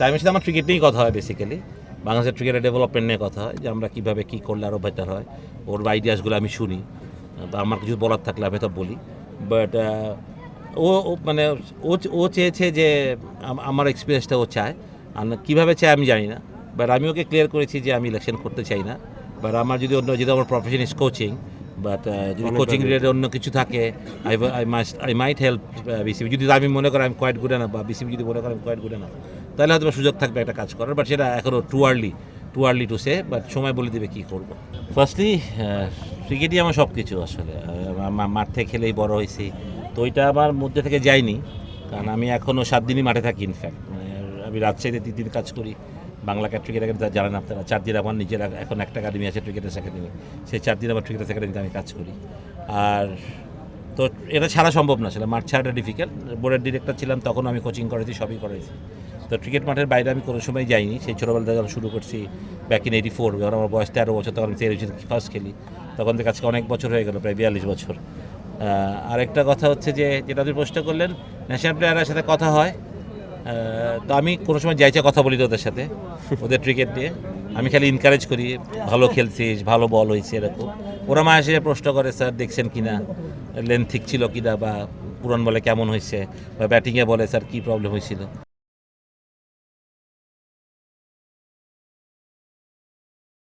তাইমের সাথে আমার ক্রিকেট নিয়েই কথা হয় বেসিক্যালি। বাংলাদেশের ক্রিকেটের ডেভেলপমেন্ট নিয়ে কথা হয় যে আমরা কীভাবে কী করলে আরও বেটার হয়। ওর আইডিয়াসগুলো আমি শুনি, বা আমার কিছু বলার থাকলে আমি তো বলি। বাট মানে ও চেয়েছে যে আমার এক্সপিরিয়েন্সটা ও চায়, আর কীভাবে চায় আমি জানি না। বাট আমি ওকে ক্লিয়ার করেছি যে আমি ইলেকশন করতে চাই না। বাট আমার যদি আমার প্রফেশন ইজ কোচিং, বাট যদি কোচিং রিলেটেড অন্য কিছু থাকে, আই মাইট হেল্প বিসিবি। যদি আমি মনে করি আমি কোয়াইট গুড এনাফ, বা বিসিবি যদি মনে করি আমি কোয়াইট গুড এনাফ, তাহলে হয়তো সুযোগ থাকবে একটা কাজ করার। বাট সেটা এখনও too early to say. But সময় বলে দেবে কী করবো। ফার্স্টলি ক্রিকেটই আমার সব কিছু আসলে। মাঠ থেকে খেলেই বড় হয়েছি, তো ওইটা আমার মধ্যে থেকে যায়নি। কারণ আমি এখনও 7 দিনই মাঠে থাকি। ইনফ্যাক্ট আমি রাজশাহীতে 3 দিন কাজ করি। বাংলা ক্রিকেট একাডেমি জানেন আপনারা, 4 দিন আমার নিজের এখন একটা একাডেমি আছে, ক্রিকেটার্স একাডেমি। সেই 4 দিন আমার ক্রিকেটার্স একাডেমিতে আমি কাজ করি। আর তো এটা ছাড়া সম্ভব না, সেটা মাঠ ছাড়াটা ডিফিকাল্ট। বোর্ডের ডিরেক্টর ছিলাম তখন আমি কোচিং করেছি, সবই করেছি। তো ক্রিকেট মাঠের বাইরে আমি কোনো সময় যাইনি। সেই ছোটোবেলা থেকে আমি শুরু করছি ব্যাক ইন 84, যখন আমার বয়স 13 বছর, তখন আমি 13 ফার্স্ট খেলি। তখন থেকে আজকে অনেক বছর হয়ে গেল, প্রায় 42 বছর। আরেকটা কথা হচ্ছে যে, যেটা আপনি প্রশ্ন করলেন, ন্যাশনাল প্লেয়ারের সাথে কথা হয়। তো আমি কোনো সময় যাইছে কথা বলি ওদের সাথে, ওদের ক্রিকেট নিয়ে। আমি খালি এনকারেজ করি, ভালো খেলছিস, ভালো বল হয়েছে, এরকম। ওরা মা এসে প্রশ্ন করে, স্যার দেখছেন কিনা, লেন্থ ঠিক ছিল কিনা, বা পুরান বলে কেমন হয়েছে, বা ব্যাটিংয়ে বলে স্যার কী প্রবলেম হয়েছিল।